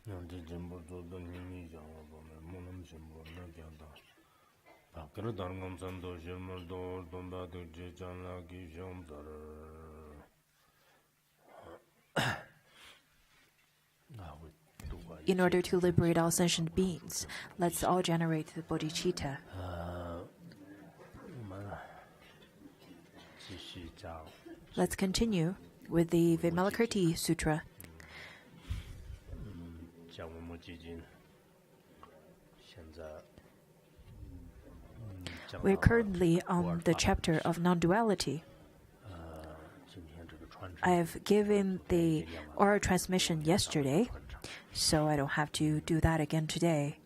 In order to liberate all sentient beings, let's all generate the bodhicitta. Let's continue with the Vimalakirti Sutra. We're currently on the chapter of non-duality. I have given the oral transmission yesterday, so I don't have to do that again today.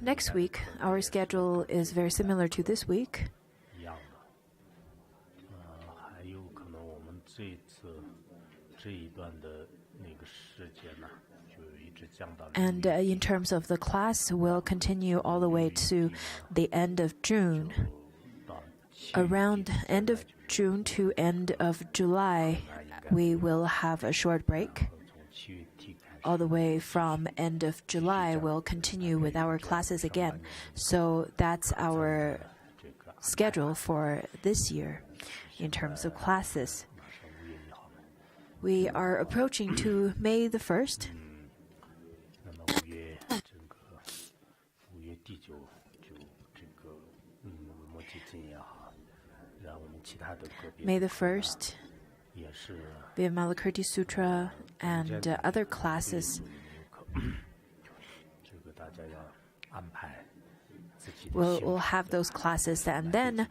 Next week, our schedule is very similar to this week. And in terms of the class, we'll continue all the way to the end of June. Around end of June to end of July, we will have a short break. All the way from end of July, we'll continue with our classes again. So that's our schedule for this year in terms of classes. We are approaching to May the 1st. May the 1st, Vimalakirti Sutra, and other classes. We'll have those classes, and then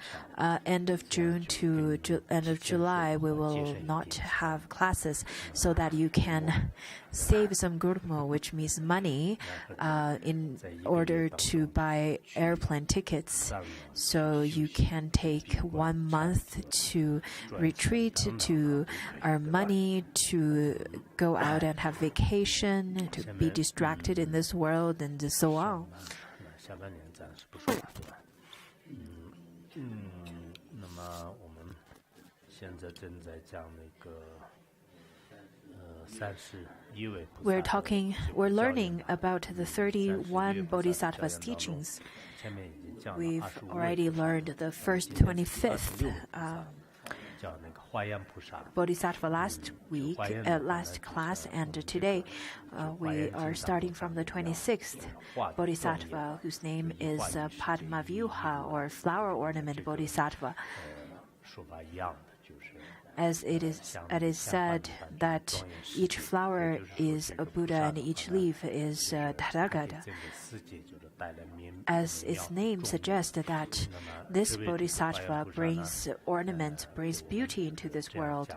end of June to end of July, we will not have classes, so that you can save some gurmo, which means money, in order to buy airplane tickets. So you can take 1 month to retreat, to earn money, to go out and have vacation, to be distracted in this world, and so on. We're learning about the 31 Bodhisattvas teachings. We've already learned the first 25th Bodhisattva last class, and today we are starting from the 26th Bodhisattva, whose name is Padmavyuha, or flower ornament Bodhisattva. As it is said that each flower is a Buddha and each leaf is Tathagata. As its name suggests, that this Bodhisattva brings ornament, brings beauty into this world.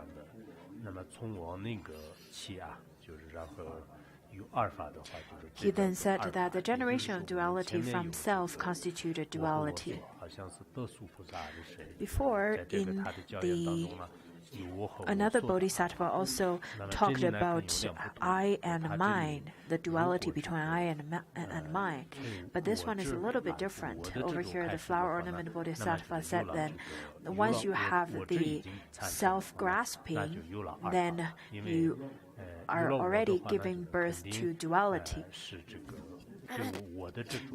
He then said that the generation of duality from self constituted duality. Before, another Bodhisattva also talked about I and mine, the duality between I and mine. But this one is a little bit different. Over here, the flower ornament Bodhisattva said then, once you have the self-grasping, then you are already giving birth to duality.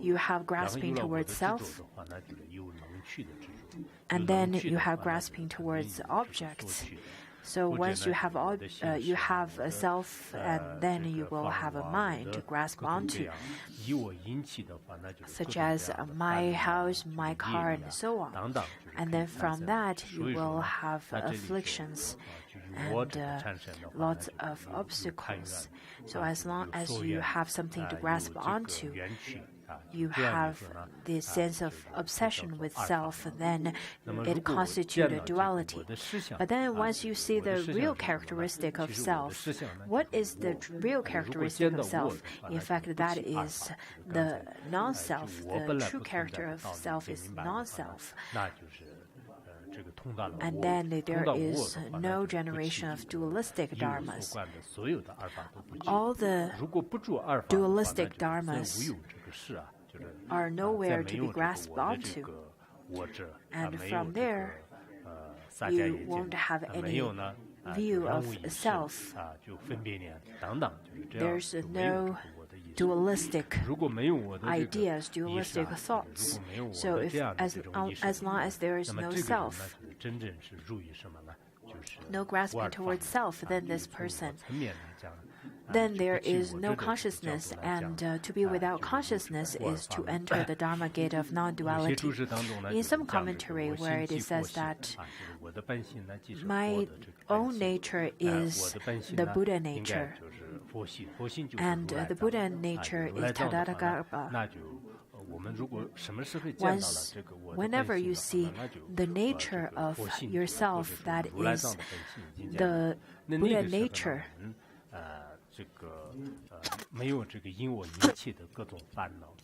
You have grasping towards self, and then you have grasping towards objects. So once you have a self, and then you will have a mind to grasp onto, such as my house, my car, and so on. And then from that, you will have afflictions and lots of obstacles. So as long as you have something to grasp onto, you have this sense of obsession with self, then it constitutes a duality. But then once you see the real characteristic of self, what is the real characteristic of self? In fact, that is the non-self. The true character of self is non-self. And then there is no generation of dualistic dharmas. All the dualistic dharmas are nowhere to be grasped onto. And from there, you won't have any view of self. There's no dualistic ideas, dualistic thoughts. So as long as there is no self, no grasping towards self, then there is no consciousness, and to be without consciousness is to enter the Dharma gate of non-duality. In some commentary where it says that my own nature is the Buddha nature, and the Buddha nature is Tathagata. Whenever you see the nature of yourself, that is the Buddha nature,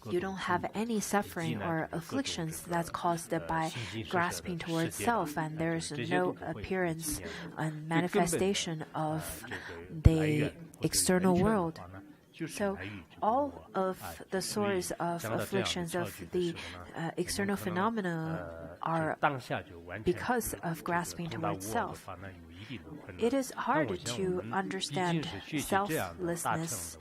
you don't have any suffering or afflictions that's caused by grasping towards self, and there's no appearance and manifestation of the external world. So all of the source of afflictions of the external phenomena are because of grasping towards self. It is hard to understand selflessness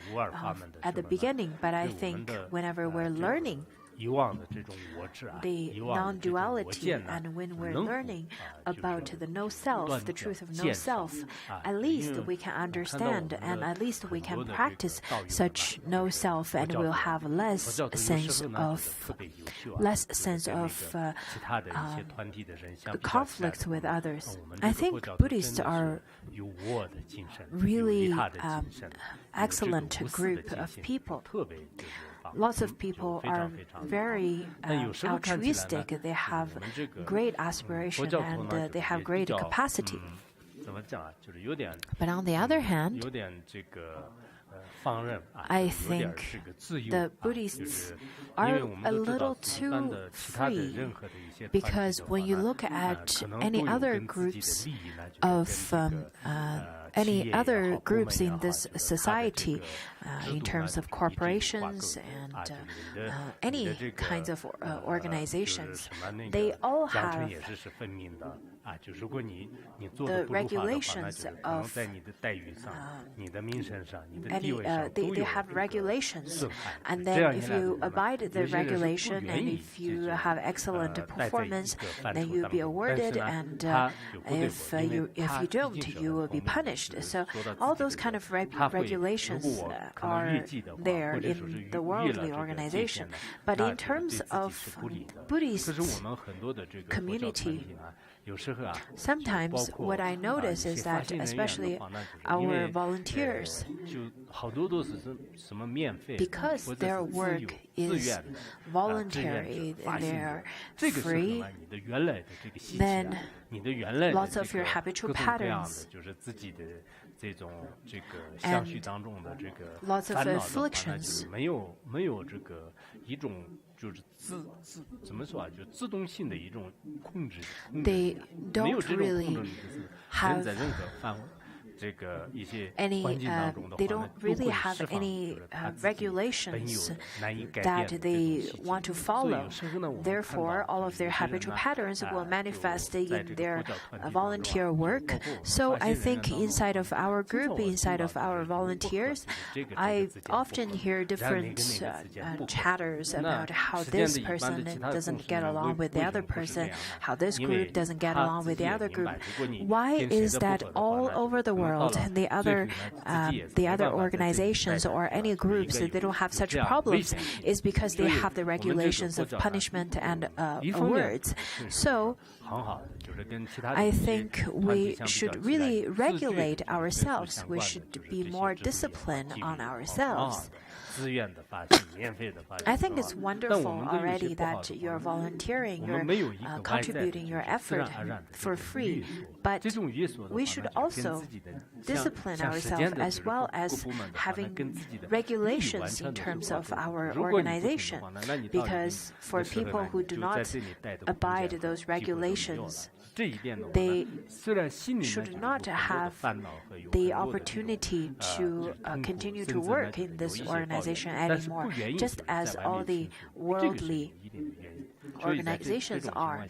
at the beginning, but I think whenever we're learning the non-duality, and when we're learning about the no-self, the truth of no-self, at least we can understand and at least we can practice such no-self, and we'll have less sense of conflicts with others. I think Buddhists are really excellent group of people. Lots of people are very altruistic. They have great aspiration and they have great capacity. But on the other hand, I think the Buddhists are a little too free, because when you look at any other groups in this society, in terms of corporations and any kinds of organizations, they all have the regulations of they have regulations, and then if you abide the regulation and if you have excellent performance, then you'll be awarded, and if you don't, you will be punished. So all those kind of regulations are there in the worldly organization. But in terms of Buddhist community, sometimes what I notice is that, especially our volunteers, because their work is voluntary, they're free, then lots of your habitual patterns and lots of afflictions, they don't really have they don't really have any regulations that they want to follow. Therefore, all of their habitual patterns will manifest in their volunteer work. So I think inside of our group, inside of our volunteers, I often hear different chatters about how this person doesn't get along with the other person, how this group doesn't get along with the other group. Why is that all over the world? The other organizations or any groups, they don't have such problems, is because they have the regulations of punishment and awards. So I think we should really regulate ourselves. We should be more disciplined on ourselves. I think it's wonderful already that you're volunteering, you're contributing your effort for free. But we should also discipline ourselves, as well as having regulations in terms of our organization. Because for people who do not abide those regulations, they should not have the opportunity to continue to work in this organization anymore, just as all the worldly organizations are.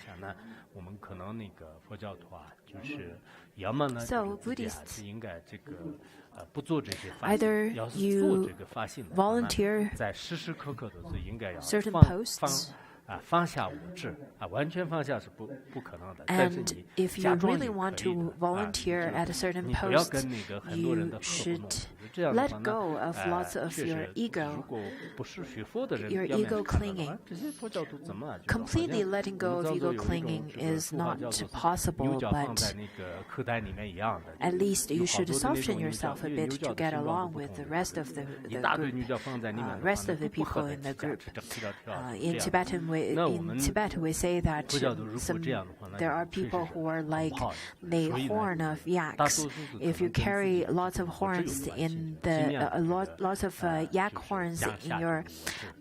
So Buddhists, either you volunteer certain posts, and if you really want to volunteer at a certain post, you should let go of lots of your ego clinging. Completely letting go of ego clinging is not possible, but at least you should soften yourself a bit to get along with the rest of the group, rest of the people in the group. In Tibet, we say that there are people who are like the horn of yaks. If you carry lots of horns in lots of yak horns in your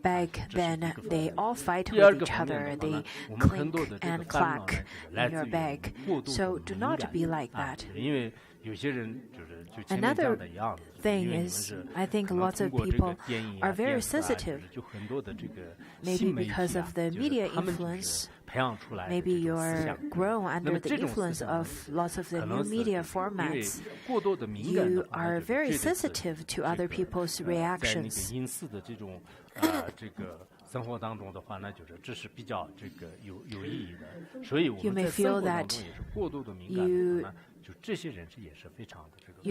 bag, then they all fight with each other. They clink and clack in your bag. So do not be like that. Another thing is, I think lots of people are very sensitive, maybe because of the media influence. Maybe you're grown under the influence of lots of the new media formats. You are very sensitive to other people's reactions. You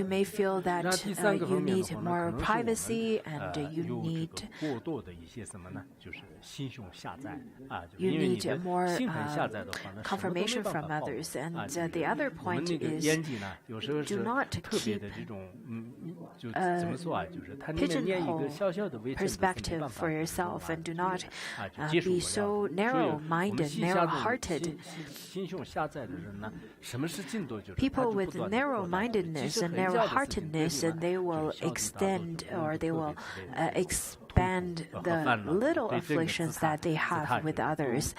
may feel that you need more privacy, and you need more confirmation from others. And the other point is, do not keep pigeonhole perspective for yourself, and do not be so narrow-minded, narrow-hearted. People with narrow-mindedness and narrow-heartedness, and they will extend or they will expand the little afflictions that they have with others.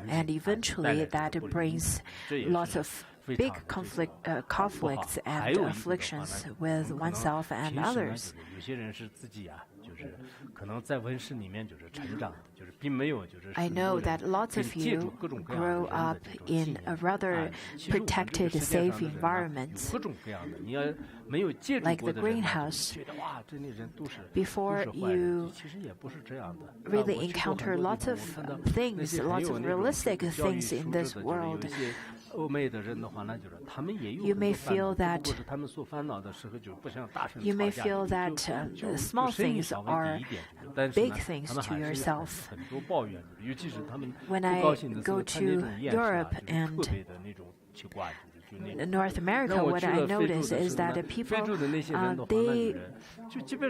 And eventually that brings lots of big conflicts and afflictions with oneself and others. I know that lots of you grow up in a rather protected, safe environment, like the greenhouse. Before you really encounter lots of things, lots of realistic things in this world, you may feel that small things are big things to yourself. When I go to Europe and North America, what I notice is that the people, they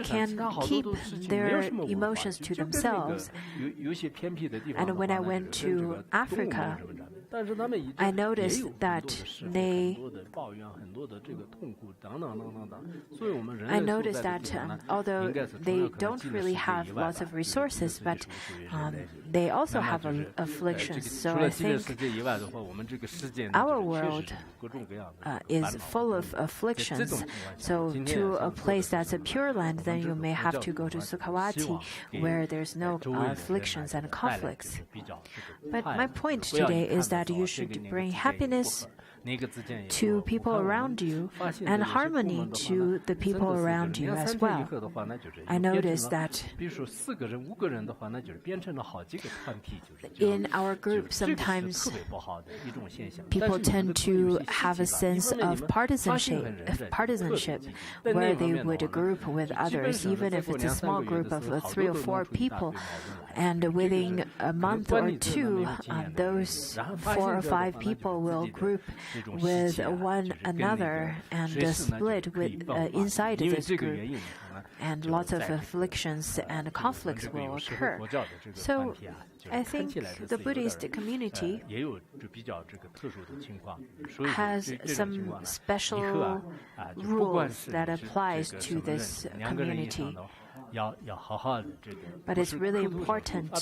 can keep their emotions to themselves. And when I went to Africa, I noticed that although they don't really have lots of resources, but they also have afflictions. So I think our world is full of afflictions. So to a place that's a pure land, then you may have to go to Sukhavati, where there's no afflictions and conflicts. But my point today is that you should bring happiness to people around you and harmony to the people around you as well. I noticed that in our group, sometimes people tend to have a sense of partisanship where they would group with others, even if it's a small group of 3 or 4 people. And within a month or two, those 4 or 5 people will group with one another and split with inside this group. And lots of afflictions and conflicts will occur. So I think the Buddhist community has some special rules that applies to this community. But it's really important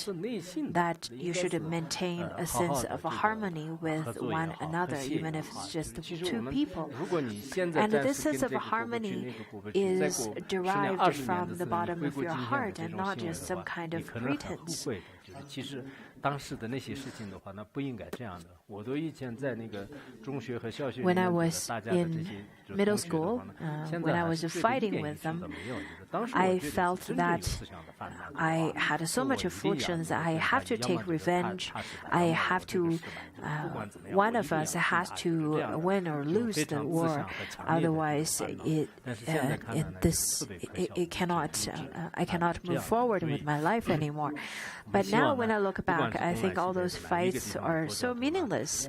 that you should maintain a sense of harmony with one another, even if it's just 2 people. And this sense of harmony is derived from the bottom of your heart and not just some kind of pretense. When I was in middle school, when I was fighting with them, I felt that I had so much afflictions. I have to take revenge. I have to. One of us has to win or lose the war. Otherwise, it cannot. I cannot move forward with my life anymore. But now, when I look back, I think all those fights are so meaningless.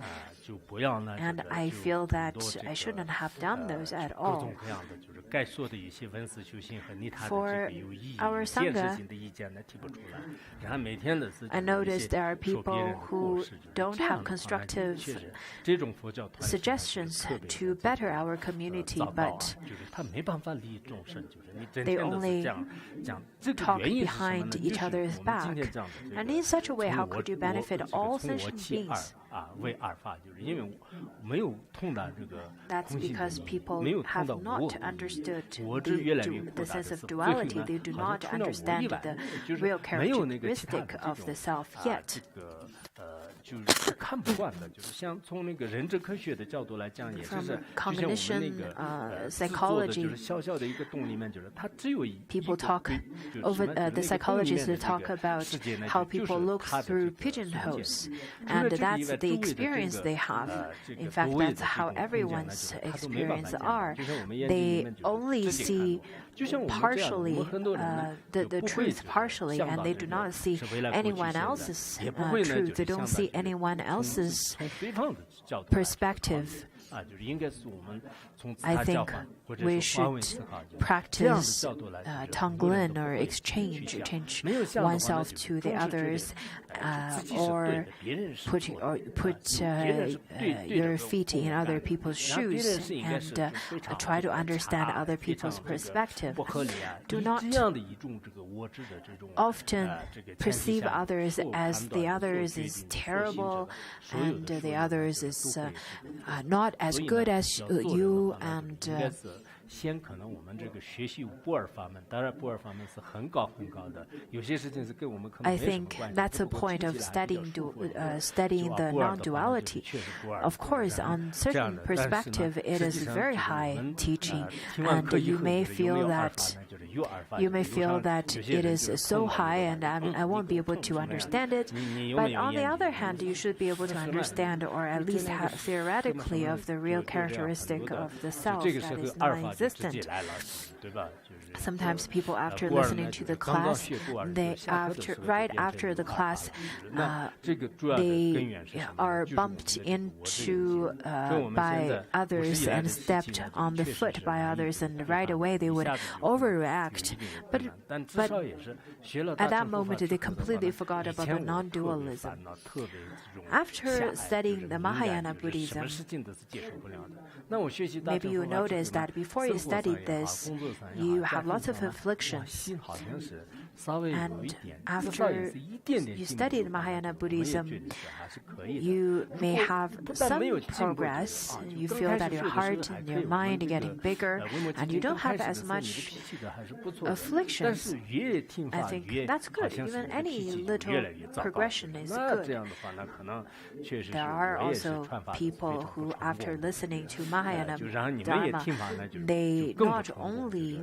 And I feel that I shouldn't have done those at all. For our Sangha, I noticed there are people who don't have constructive suggestions to better our community, but they only talk behind each other's back. And in such a way, how could you benefit all sentient beings? That's because people have not understood the sense of duality. They do not understand the real characteristic of the self yet. From cognition, psychology, people talk over the psychologists talk about how people look through pigeonholes, and that's the experience they have. In fact, that's how everyone's experience are. They only see partially the truth partially, and they do not see anyone else's truth. They don't see anyone else's perspective. I think we should practice Tonglen or exchange oneself to the others, or put your feet in other people's shoes and try to understand other people's perspective. Do not often perceive others as the others is terrible and the others is not as good as you, and I think that's a point of studying the non-duality. Of course, on certain perspective, it is very high teaching, and you may feel that it is so high and I won't be able to understand it. But on the other hand, you should be able to understand, or at least have theoretically, of the real characteristic of the self that is non-existent. Sometimes people, after listening to the class, right after the class, they are bumped into by others and stepped on the foot by others, and right away they would overreact. But at that moment, they completely forgot about the non-dualism. After studying the Mahayana Buddhism, maybe you notice that before you studied this, you have lots of afflictions. And after you studied Mahayana Buddhism, you may have some progress. You feel that your heart and your mind are getting bigger, and you don't have as much afflictions. I think that's good. Even any little progression is good. There are also people who, after listening to Mahayana Dharma, they not only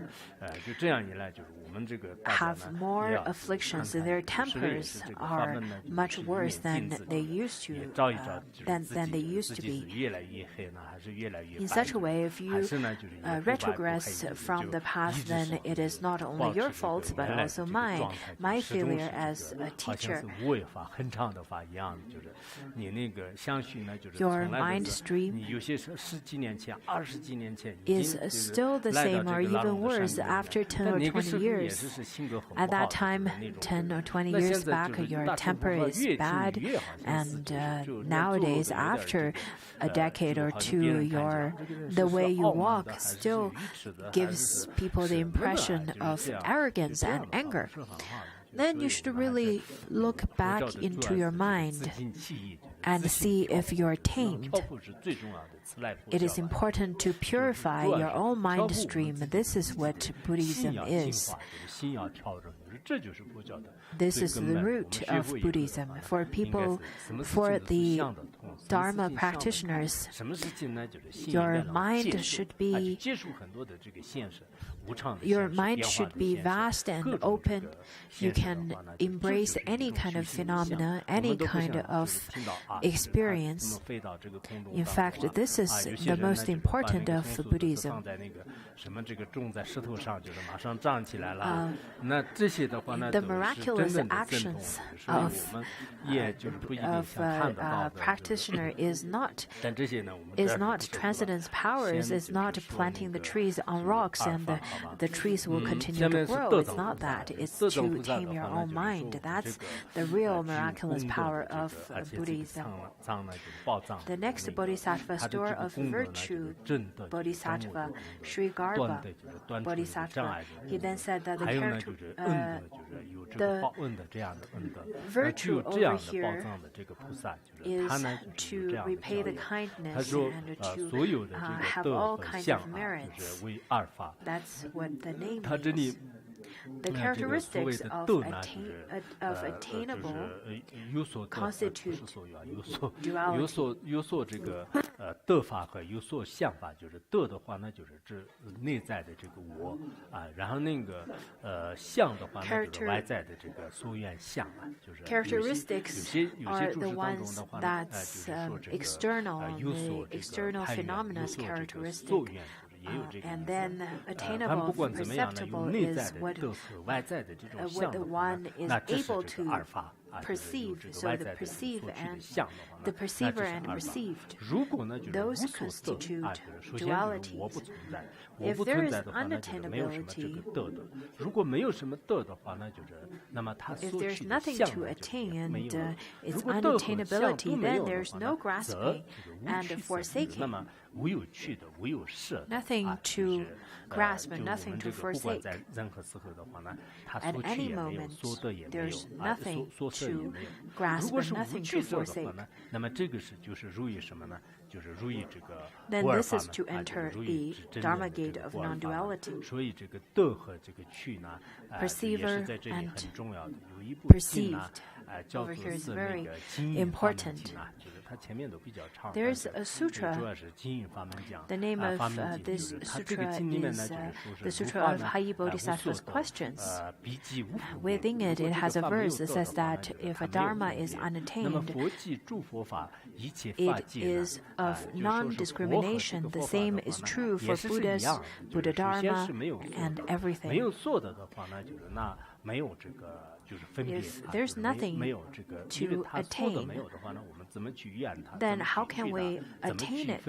have more afflictions, their tempers are much worse than they used to be. In such a way, if you retrogress from the past, then it is not only your fault but also mine. My failure as a teacher. Your mind stream is still the same or even worse after 10 or 20 years. At that time, 10 or 20 years back, your temper is bad, and nowadays, after a decade or two, the way you walk still gives people the impression of arrogance and anger. Then you should really look back into your mind and see if you're tamed. It is important to purify your own mind stream. This is what Buddhism is. This is the root of Buddhism. For the Dharma practitioners, your mind should be vast and open. You can embrace any kind of phenomena, any kind of experience. In fact, this is the most important of Buddhism. The miraculous actions of practitioner is not transcendence powers, is not planting the trees on rocks and the trees will continue to grow. It's not that. It's to tame your own mind. That's the real miraculous power of Buddhism. The next Bodhisattva, store of virtue Bodhisattva, Sri Garba Bodhisattva, he then said that the virtue over here is to repay the kindness and to have all kinds of merits. That's what the name means. The characteristics of attainable constitute duality. 得法和有所想法，就是得的话，那就是指内在的这个我啊，然后那个相的话，那就是外在的这个所愿相啊，就是有些注释当中的话呢，就是说这个有所这个贪愿，有所这个所愿。And then attainable, perceptible is what the one is able to perceive. So the perceiver and received, those constitute dualities. If there is unattainability, if there's nothing to attain and it's unattainability, then there's no grasping and forsaking. Nothing to grasp and nothing to forsake. At any moment, there's nothing to grasp and nothing to forsake. Then this is to enter the Dharma gate of non-duality. Perceiver and perceived over here is very important. There's a sutra. The name of this sutra is the Sutra of Hayi Bodhisattva's Questions. Within it, it has a verse that says that if a dharma is unattained, it is of non-discrimination. The same is true for Buddhas, Buddha Dharma, and everything. If there's nothing to attain, then how can we attain it?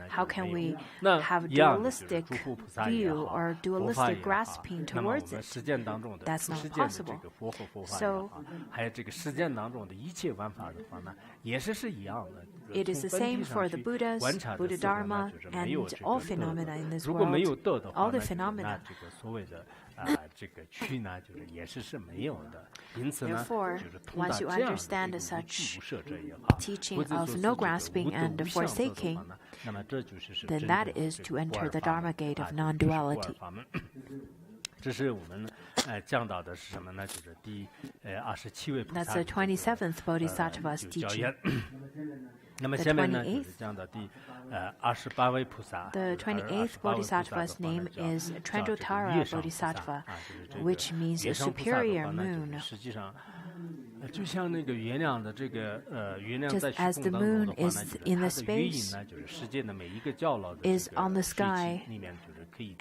How can we have dualistic view or dualistic grasping towards it? That's not possible. So, it is the same for the Buddhas, Buddha Dharma, and all phenomena in this world. All the phenomena. Therefore, once you understand such teaching of no grasping and forsaking, then that is to enter the Dharma gate of non-duality. 这是我们讲到的是什么呢？就是第27位菩萨。That's the 27th Bodhisattva's teaching. 那么下面呢，就是讲到第28位菩萨。The 28th Bodhisattva's name is Trenjotara Bodhisattva, which means a superior moon. 实际上，就像那个月亮的这个月亮在 Just as the moon is in the space, 就是世界的每一个角落 is on the sky,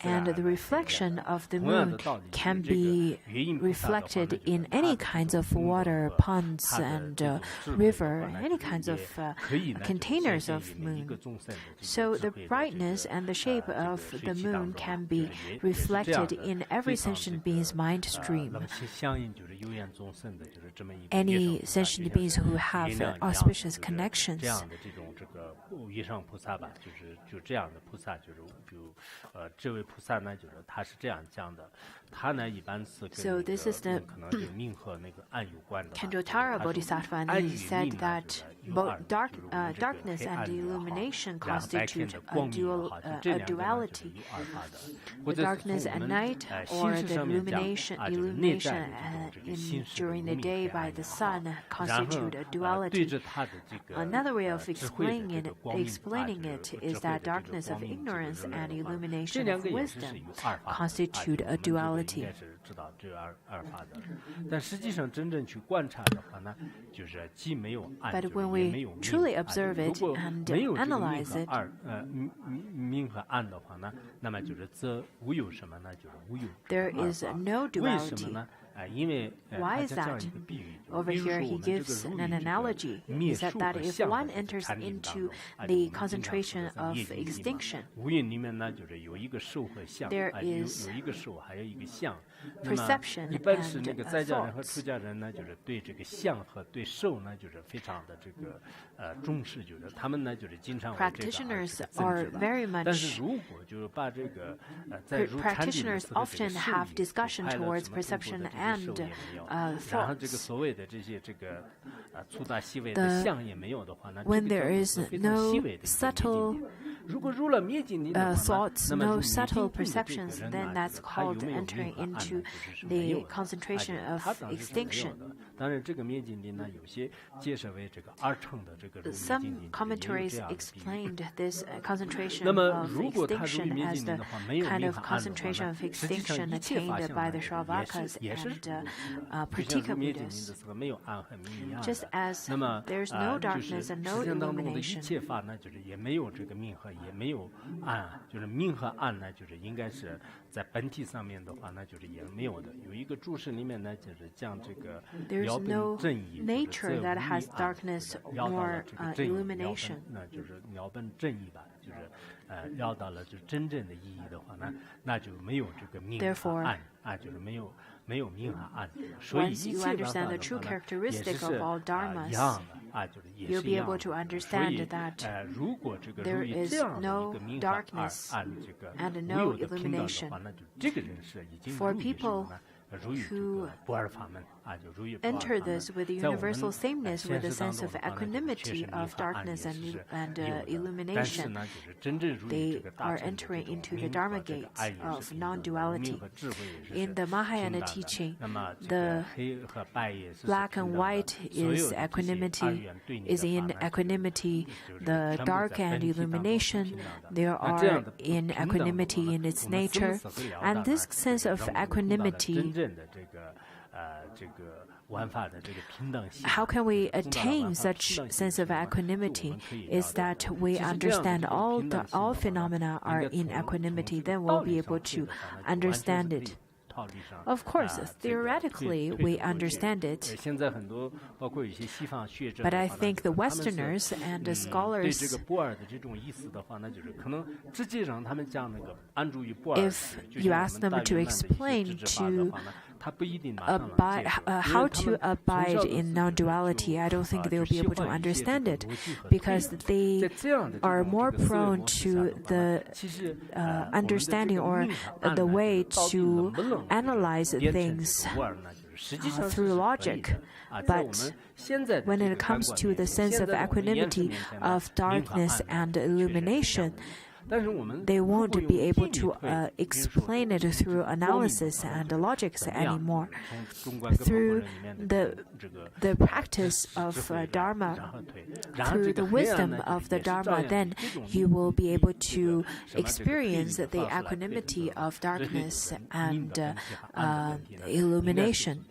and the reflection of the moon can be reflected in any kinds of water, ponds, and river, any kinds of containers of moon. So the brightness and the shape of the moon can be reflected in every sentient being's mind stream. Any sentient beings who have auspicious connections. So this is the Kanjotara Bodhisattva, and he said that both darkness and illumination constitute a duality. The darkness at night or the illumination during the day by the sun constitute a duality. Another way of explaining it is that darkness of ignorance and illumination of wisdom constitute a duality. But when we truly observe it and analyze it, there is no duality. Why is that? Over here he gives an analogy. He said that if one enters into the concentration of extinction, there is perception and thoughts. Practitioners are very much practitioners often have discussion towards perception and thoughts. When there is no subtle thoughts, no subtle perceptions, then that's called entering into the concentration of extinction. Some commentaries explained this concentration of extinction as the kind of concentration of extinction attained by the Shravakas and Pratika Buddhas. Just as there's no darkness and no illumination, there's no nature that has darkness nor illumination. Therefore, once you understand the true characteristic of all dharmas, you'll be able to understand that there is no darkness and no illumination. For people who enter this with the universal sameness, with a sense of equanimity of darkness and illumination, they are entering into the Dharma gates of non-duality. In the Mahayana teaching, the black and white is equanimity, is in equanimity. The dark and illumination, they are in equanimity in its nature. And this sense of equanimity, how can we attain such sense of equanimity? Is that we understand all phenomena are in equanimity, then we'll be able to understand it. Of course, theoretically, we understand it. But I think the Westerners and the scholars, if you ask them to explain to how to abide in non-duality, I don't think they'll be able to understand it, because they are more prone to the understanding or the way to analyze things through logic. But when it comes to the sense of equanimity of darkness and illumination, they won't be able to explain it through analysis and logics anymore. Through the practice of Dharma, through the wisdom of the Dharma, then you will be able to experience the equanimity of darkness and illumination.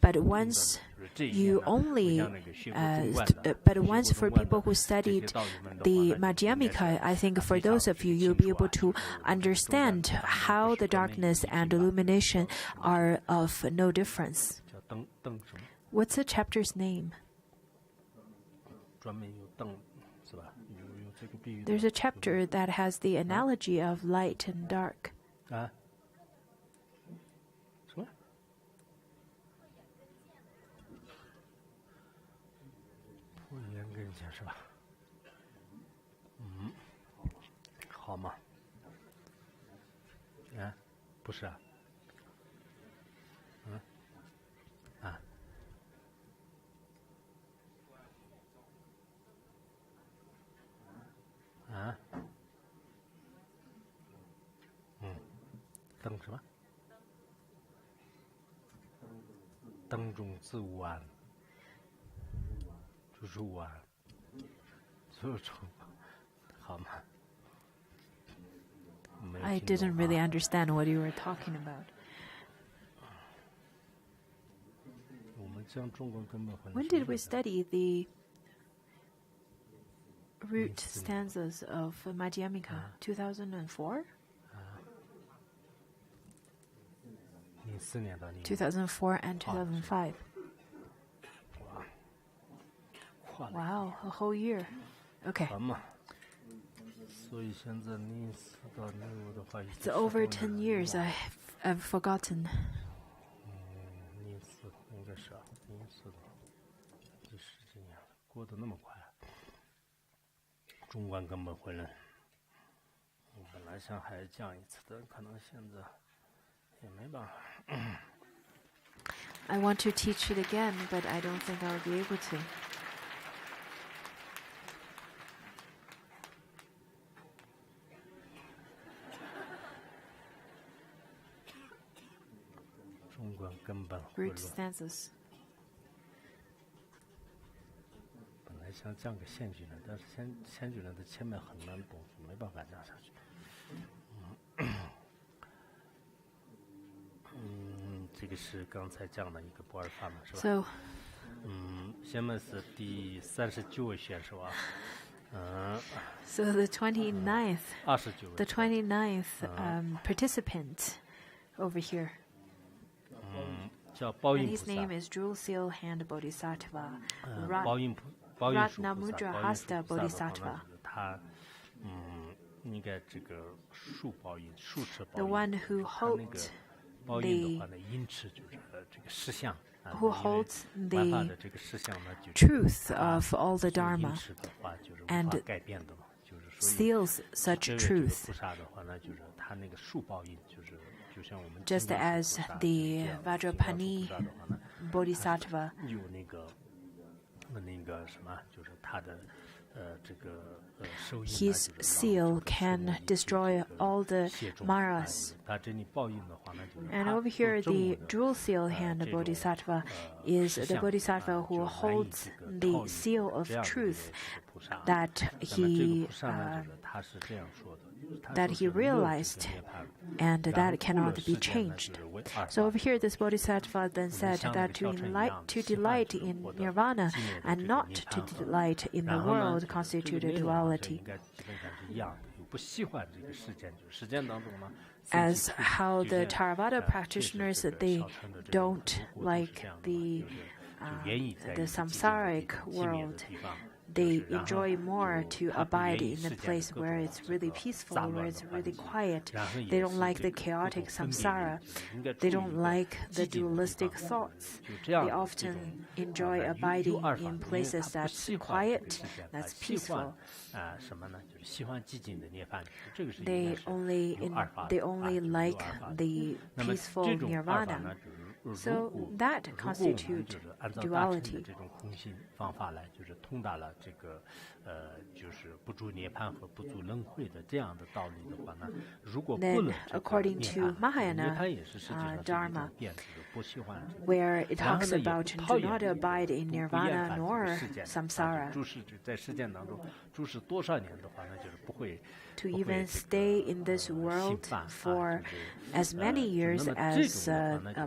But once for people who studied the Madhyamika, I think for those of you, you'll be able to understand how the darkness and illumination are of no difference. What's the chapter's name? There's a chapter that has the analogy of light and dark. 什么？灯中自无安，就是无安，就是好吗？ I didn't really understand what you were talking about. When did we study the root stanzas of Madhyamika? 2004? 2004 and 2005. Wow, a whole year. Okay. It's over 10 years. I've forgotten. I want to teach it again, but I don't think I'll be able to. Root stanzas. 本来想讲个线句呢，但是线句呢的前面很难懂，没办法讲下去。这个是刚才讲的一个不二法嘛，是吧？ So. 下面是第39位选手啊。So the 29th. the 29th participant over here. And his name is Jewel Seal Hand Bodhisattva, Ratnamudra Hasta Bodhisattva. The one who holds the truth of all the Dharma and seals such truth. Just as the Vajrapani Bodhisattva, his seal can destroy all the maras. And over here, the jewel seal hand Bodhisattva is the Bodhisattva who holds the seal of truth that he realized, and that cannot be changed. So over here, this Bodhisattva then said that to delight in nirvana and not to delight in the world constitute a duality. As how the Theravada practitioners, they don't like the samsaric world. They enjoy more to abide in a place where it's really peaceful, where it's really quiet. They don't like the chaotic samsara. They don't like the dualistic thoughts. They often enjoy abiding in places that's quiet, that's peaceful. They only like the peaceful nirvana. So that constitutes duality. Then, according to Mahayana Dharma, where it talks about do not abide in nirvana nor samsara, to even stay in this world for as many years as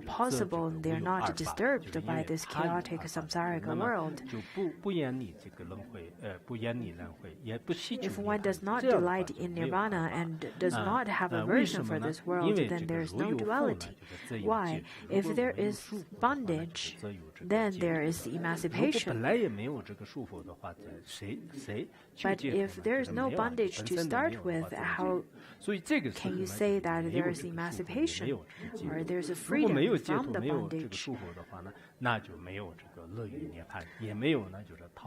possible, they're not disturbed by this chaotic samsaric world. If one does not delight in nirvana and does not have aversion for this world, then there is no duality. Why? If there is bondage, then there is emancipation. But if there is no bondage to start with, how can you say that there is emancipation or there's a freedom from the bondage?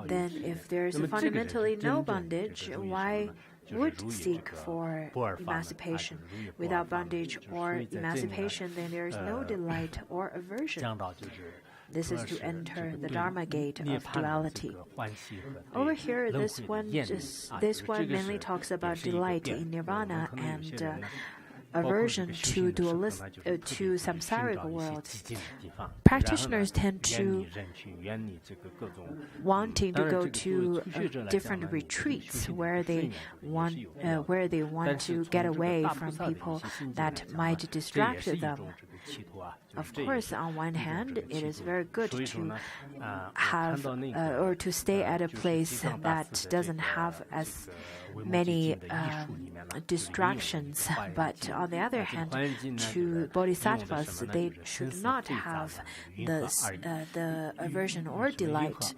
Then if there's fundamentally no bondage, why would seek for emancipation? Without bondage or emancipation, then there is no delight or aversion. This is to enter the Dharma gate of duality. Over here, this one mainly talks about delight in nirvana and aversion to to samsaric world. Practitioners tend to wanting to go to different retreats where they want to get away from people that might distract them. Of course, on one hand, it is very good to have or to stay at a place that doesn't have as many distractions. But on the other hand, to bodhisattvas, they should not have the aversion or delight.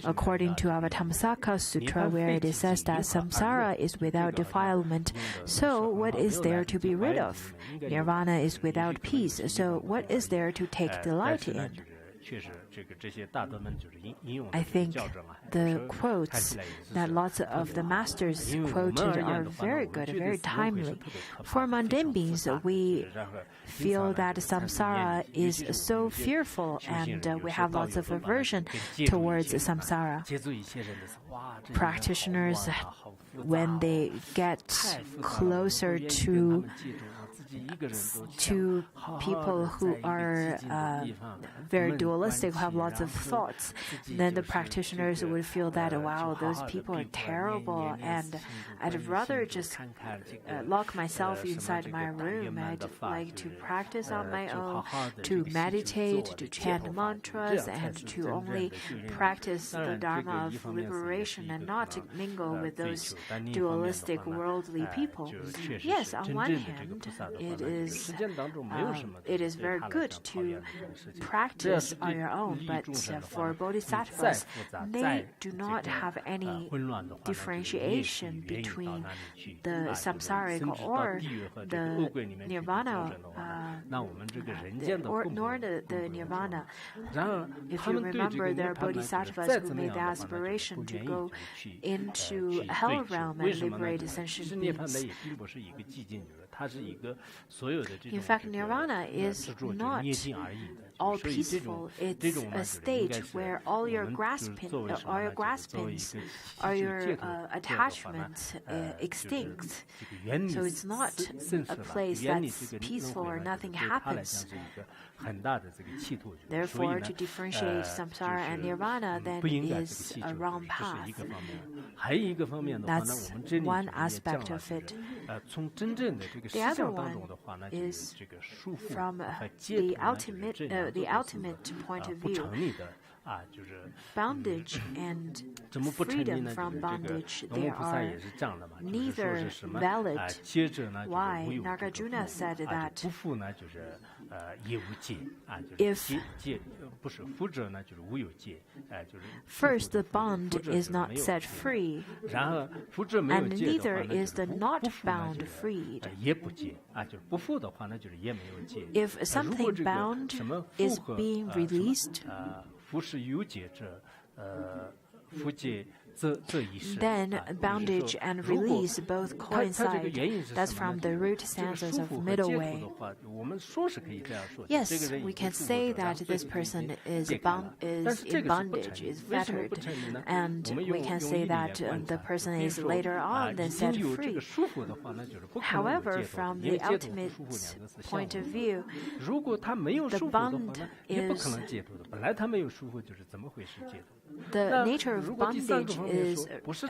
According to Avatamsaka Sutra, where it says that samsara is without defilement, so what is there to be rid of? Nirvana is without peace, so what is there to take delight in? I think the quotes that lots of the masters quoted are very good, very timely. For mundane beings, we feel that samsara is so fearful and we have lots of aversion towards samsara. Practitioners, when they get closer to people who are very dualistic, who have lots of thoughts, then the practitioners would feel that, wow, those people are terrible, and I'd rather just lock myself inside my room. I'd like to practice on my own, to meditate, to chant mantras, and to only practice the Dharma of liberation and not to mingle with those dualistic, worldly people. Yes, on one hand, it is very good to practice on your own, but for bodhisattvas, they do not have any differentiation between the samsaric or the nirvana, nor the nirvana. If you remember, there are bodhisattvas who made the aspiration to go into hell realm and liberate sentient beings. In fact, nirvana is not all peaceful. It's a state where all your graspings, all your attachments extinct. So it's not a place that's peaceful or nothing happens. Therefore, to differentiate samsara and nirvana then is a wrong path. That's one aspect of it. The other one is from the ultimate point of view. Bondage and freedom from bondage, they are neither valid. Why? Nagarjuna said that first the bond is not set free, and neither is the not bound freed. If something bound is being released, then bondage and release both coincide. That's from the root stanzas of Middle Way. Yes, we can say that this person is in bondage, is fettered, and we can say that the person is later on then set free. However, from the ultimate point of view, the bond is the nature of bondage is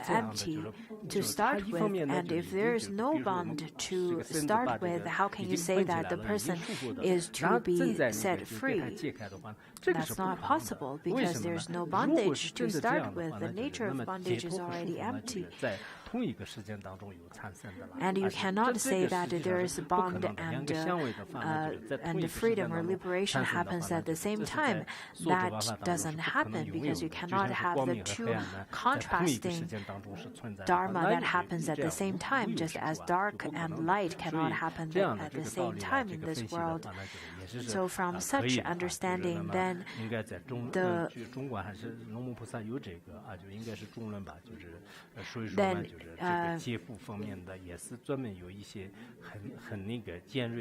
empty to start with, and if there is no bond to start with, how can you say that the person is to be set free? That's not possible, because there's no bondage to start with. The nature of bondage is already empty. And you cannot say that there is a bond and freedom or liberation happens at the same time. That doesn't happen, because you cannot have the two contrasting dharma that happens at the same time, just as dark and light cannot happen at the same time in this world. So from such understanding, then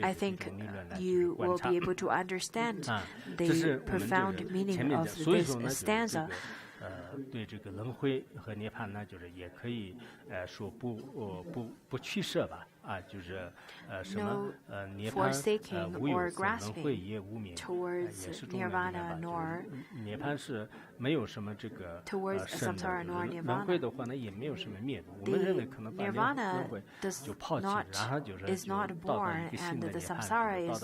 I think you will be able to understand the profound meaning of this stanza. 对这个轮回和涅槃呢，就是也可以说不去舍吧， no forsaking or grasping towards nirvana nor towards samsara nor nirvana. The nirvana is not born, and the samsara is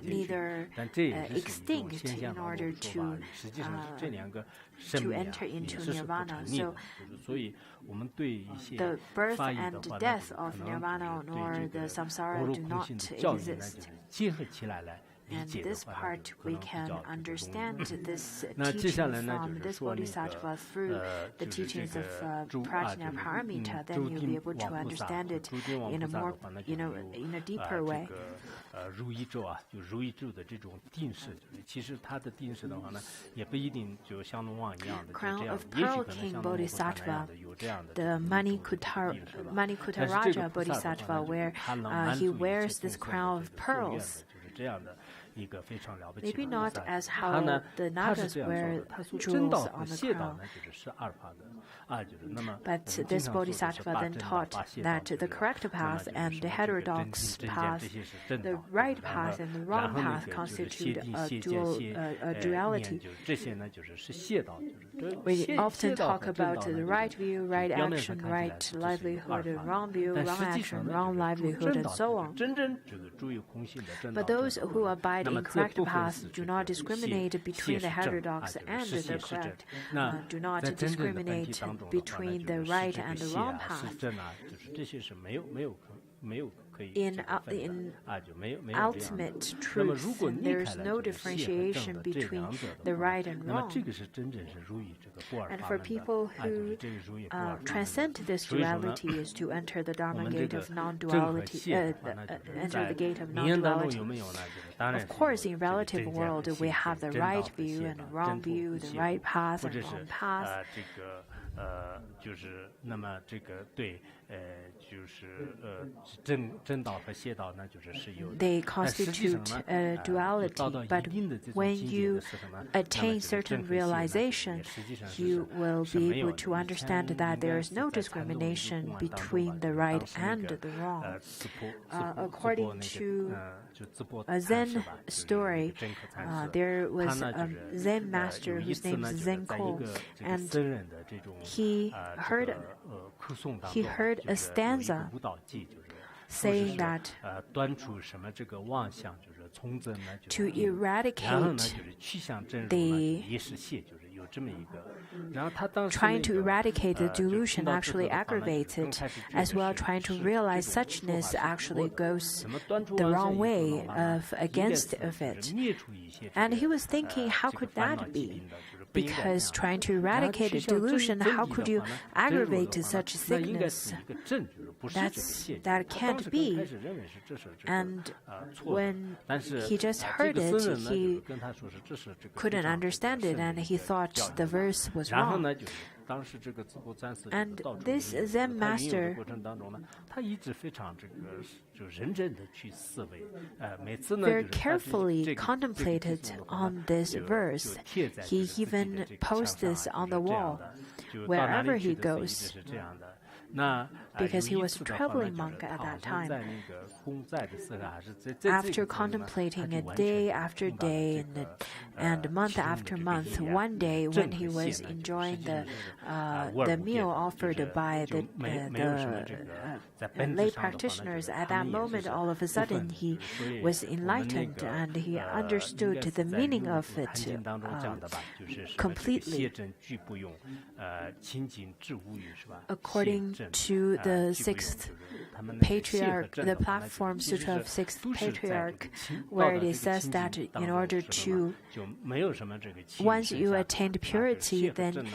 neither extinct in order to enter into nirvana. So the birth and death of nirvana nor the samsara do not exist. And this part we can understand this teaching from this bodhisattva through the teachings of Prajna Paramita. Then you'll be able to understand it in a more, in a deeper way. 如意咒就如意咒的这种定式，其实它的定式的话呢，也不一定就像龙王一样的这样，也许可能像龙王那样的有这样的。The Manikutaraja Bodhisattva, where he wears this crown of pearls. Maybe not as how the Nagas wear jewels on the crown. But this bodhisattva then taught that the correct path and the heterodox path, the right path and the wrong path constitute a duality. We often talk about the right view, right action, right livelihood, wrong view, wrong action, wrong livelihood, and so on. But those who abide in correct paths do not discriminate between the heterodox and the correct, do not discriminate between the right and the wrong path. In ultimate truth, there is no differentiation between the right and wrong. And for people who transcend this duality is to enter the Dharma gate of non-duality, enter the gate of non-duality. Of course, in relative world, we have the right view and the wrong view, the right path and wrong path. They constitute a duality, but when you attain certain realization, you will be able to understand that there is no discrimination between the right and the wrong. According to a Zen story, there was a Zen master whose name is Zenko, and he heard a stanza saying that to eradicate trying to eradicate the delusion actually aggravates it, as well trying to realize suchness actually goes the wrong way against of it. And he was thinking, how could that be? Because trying to eradicate a delusion, how could you aggravate such sickness? That can't be. And when he just heard it, he couldn't understand it, and he thought the verse was wrong. And this Zen master very carefully contemplated on this verse. He even posts this on the wall wherever he goes, because he was a traveling monk at that time. After contemplating it day after day and month after month, one day when he was enjoying the meal offered by the lay practitioners, at that moment, all of a sudden, he was enlightened and he understood the meaning of it completely. According to the sixth patriarch, the platform Sutra of sixth patriarch, where it says that in order to, once you attained purity, then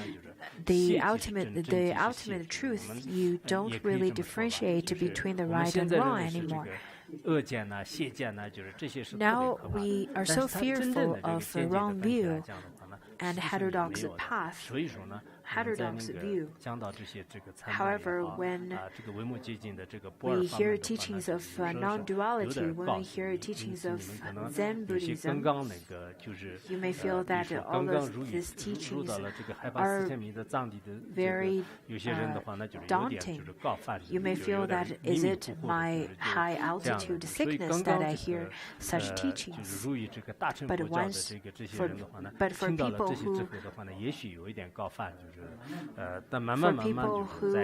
the ultimate truth, you don't really differentiate between the right and wrong anymore. Now we are so fearful of the wrong view and heterodox path. heterodox view. However, when we hear teachings of non-duality, when we hear teachings of Zen Buddhism, you may feel that all of these teachings are very daunting. You may feel that, is it my high altitude sickness that I hear such teachings? But for people who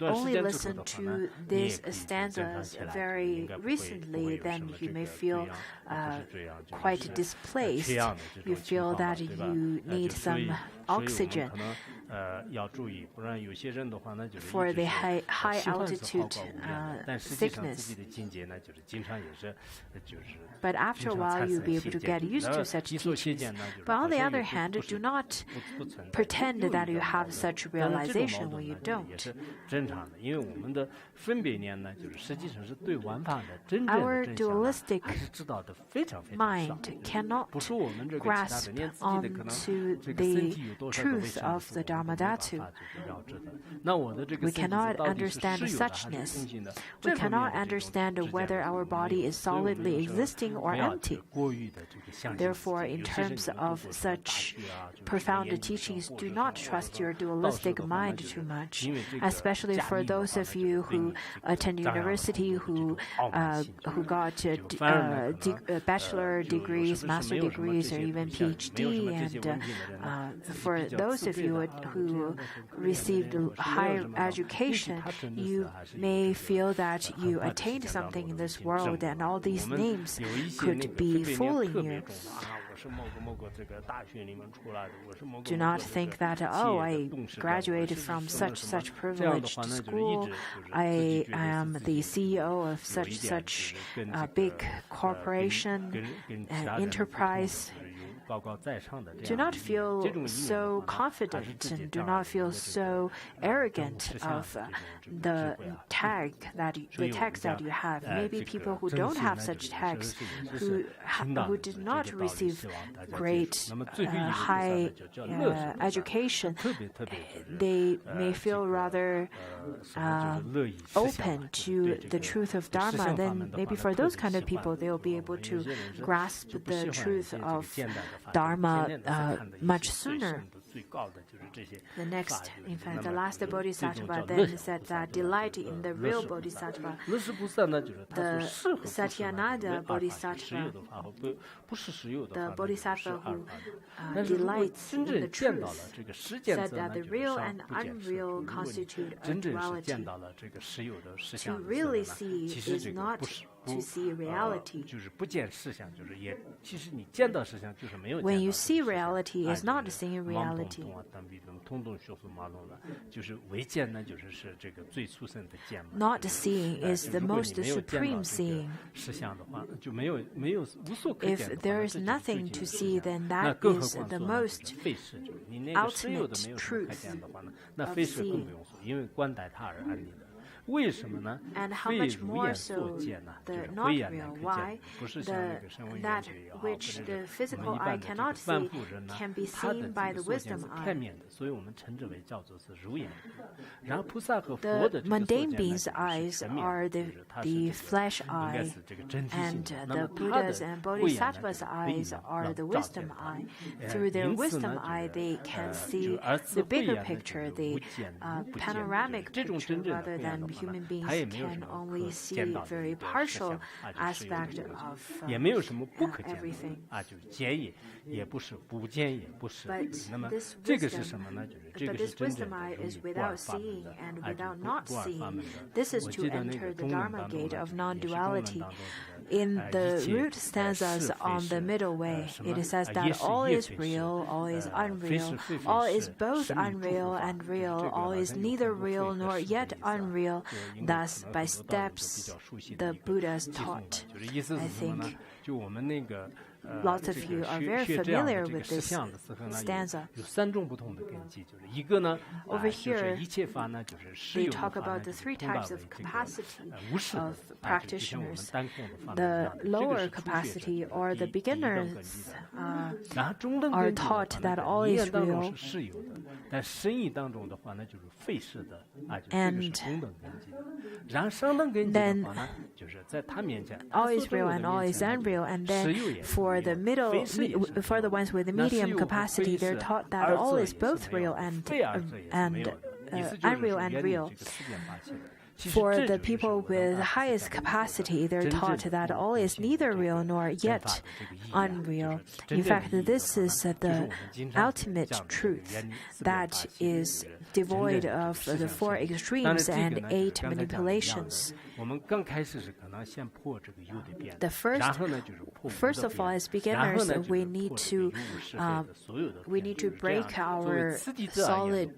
only listen to these stanzas very recently, then you may feel quite displaced. You feel that you need some oxygen. For the high altitude sickness. But after a while, you'll be able to get used to such teachings. But on the other hand, do not pretend that you have such realization when you don't. Our dualistic mind cannot grasp onto the truth of the Dharma Dhatu. We cannot understand suchness. We cannot understand whether our body is solidly existing or empty. Therefore, in terms of such profound teachings, do not trust your dualistic mind too much, especially for those of you who attend university, who got bachelor degrees, master degrees, or even PhD, and for those of you who received higher education, you may feel that you attained something in this world, and all these names could be fooling you. Do not think that, oh, I graduated from such privileged school, I am the CEO of such big corporation and enterprise. Do not feel so confident and do not feel so arrogant of the tags that you have. Maybe people who don't have such tags, who did not receive great high education, they may feel rather open to the truth of Dharma. Then maybe for those kind of people, they will be able to grasp the truth of Dharma much sooner. The next, in fact, the last Bodhisattva then said that delight in the real Bodhisattva. The Satyananda Bodhisattva, the Bodhisattva who delights in the truth, said that the real and unreal constitute a duality. To really see is not to see reality. When you see reality, is not seeing reality. Not seeing is the most supreme seeing. If there is nothing to see, then that is the most ultimate truth of seeing. And how much more so the not real? Why? That which the physical eye cannot see can be seen by the wisdom eye. The mundane being's eyes are the flesh eye, and the Buddha's and Bodhisattva's eyes are the wisdom eye. Through their wisdom eye, they can see the bigger picture, the panoramic picture, rather than human beings can only see very partial aspect of everything. But this wisdom eye is without seeing and without not seeing. This is to enter the Dharma gate of non-duality. In the root stanzas on the middle way, it says that all is real, all is unreal, all is both unreal and real, all is neither real nor yet unreal. Thus, by steps, the Buddhas taught. I think lots of you are very familiar with this stanza. Over here, we talk about the three types of capacity of practitioners. The lower capacity, or the beginners, are taught that all is real. 但生意当中的话呢，就是费事的啊，就这个是中等根基的。然后上等根基的话呢，就是在他面前 all is real and all is unreal. And then for the for the ones with the medium capacity, they're taught that all is both real and unreal and real. For the people with the highest capacity, they're taught that all is neither real nor yet unreal. In fact, this is the ultimate truth that is devoid of the 4 extremes and 8 manipulations. The first of all, as beginners, we need to break our solid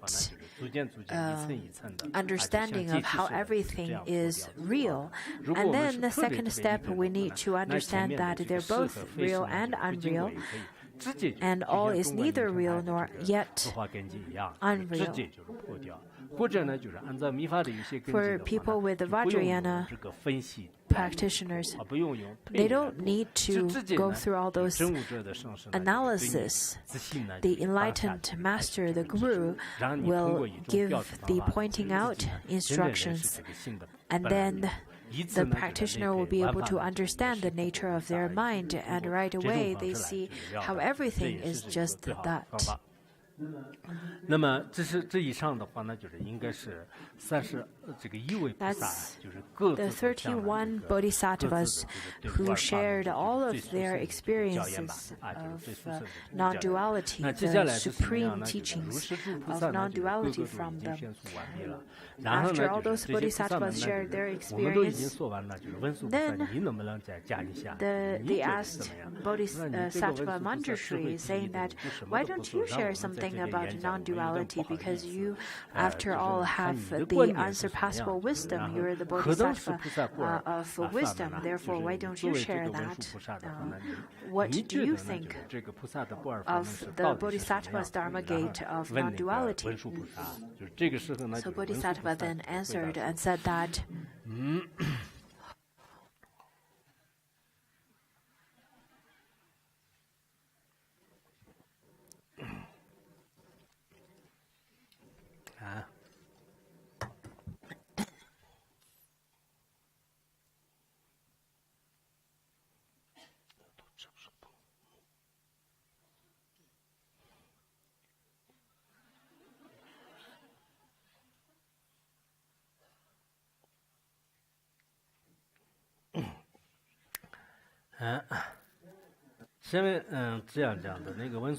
understanding of how everything is real. And then the second step, we need to understand that they're both real and unreal, and all is neither real nor yet unreal. For people with the Vajrayana practitioners, they don't need to go through all those analysis. The enlightened master, the guru, will give the pointing out instructions, and then the practitioner will be able to understand the nature of their mind, and right away they see how everything is just that. 那么这以上的话呢，就是应该是这个一位菩萨，就是各自 the 31 bodhisattvas who shared all of their experiences of non-duality, the supreme teachings of non-duality from them. After all those bodhisattvas shared their experience, then they asked Bodhisattva Manjushri, saying that, why don't you share something about non-duality, because you, after all, have the unsurpassable wisdom. You're the bodhisattva of wisdom. Therefore, why don't you share that? What do you think of the bodhisattva's dharma gate of non-duality? So Bodhisattva then answered and said that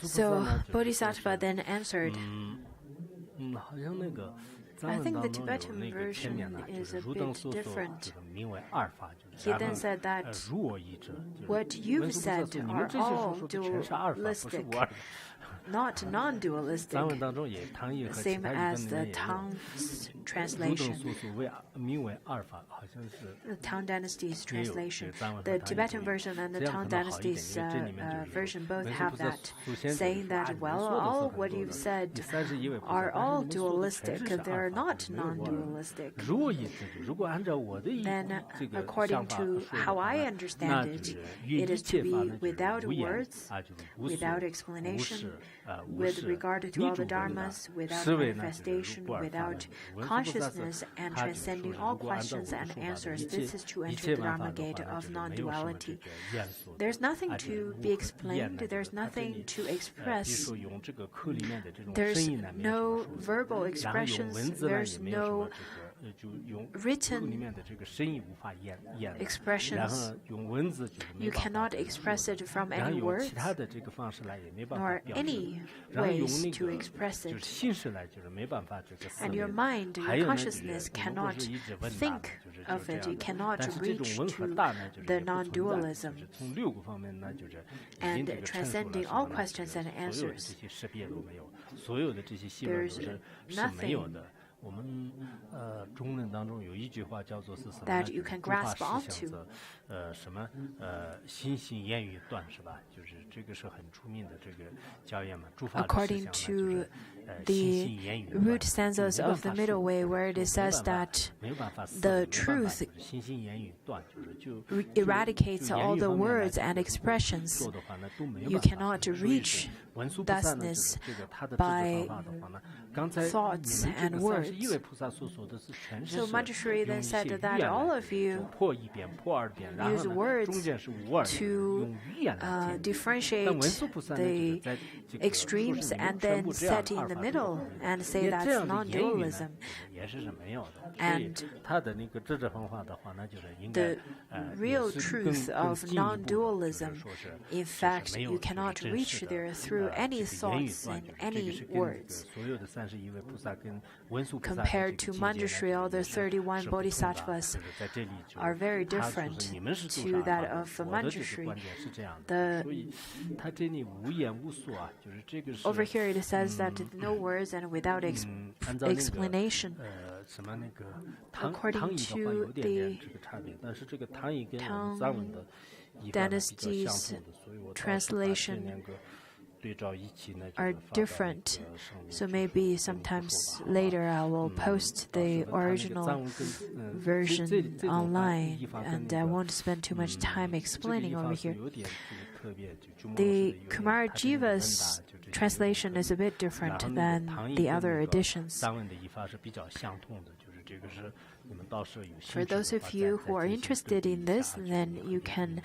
So Bodhisattva then answered, I think the Tibetan version is a bit different. He then said that what you've said are all dualistic, not non-dualistic, same as the Tang's translation, the Tang Dynasty's translation. The Tibetan version and the Tang Dynasty's version both have that, saying that, well, all what you've said are all dualistic, they're not non-dualistic. Then, according to how I understand it, it is to be without words, without explanation, with regard to all the dharmas, without manifestation, without consciousness, and transcending all questions and answers. This is to enter the Dharma gate of non-duality. There's nothing to be explained, there's nothing to express, there's no verbal expressions, there's no written expressions. You cannot express it from any words nor any ways to express it. And your mind, your consciousness cannot think of it. You cannot reach to the non-dualism and transcending all questions and answers. There's nothing that you can grasp onto. According to the root stanzas of the Middle Way, where it says that the truth eradicates all the words and expressions, you cannot reach thusness by thoughts and words. So Manjushri then said that all of you use words to differentiate the extremes and then set in the middle and say that's non-dualism. And the real truth of non-dualism, in fact, you cannot reach there through any thoughts and any words. Compared to Manjushri, all the 31 bodhisattvas are very different to that of Manjushri. Over here it says that no words and without explanation. According to the Tang Dynasty's translation are different, so maybe sometimes later I will post the original version online, and I won't spend too much time explaining over here. The Kumarajiva's translation is a bit different than the other editions. For those of you who are interested in this, then you can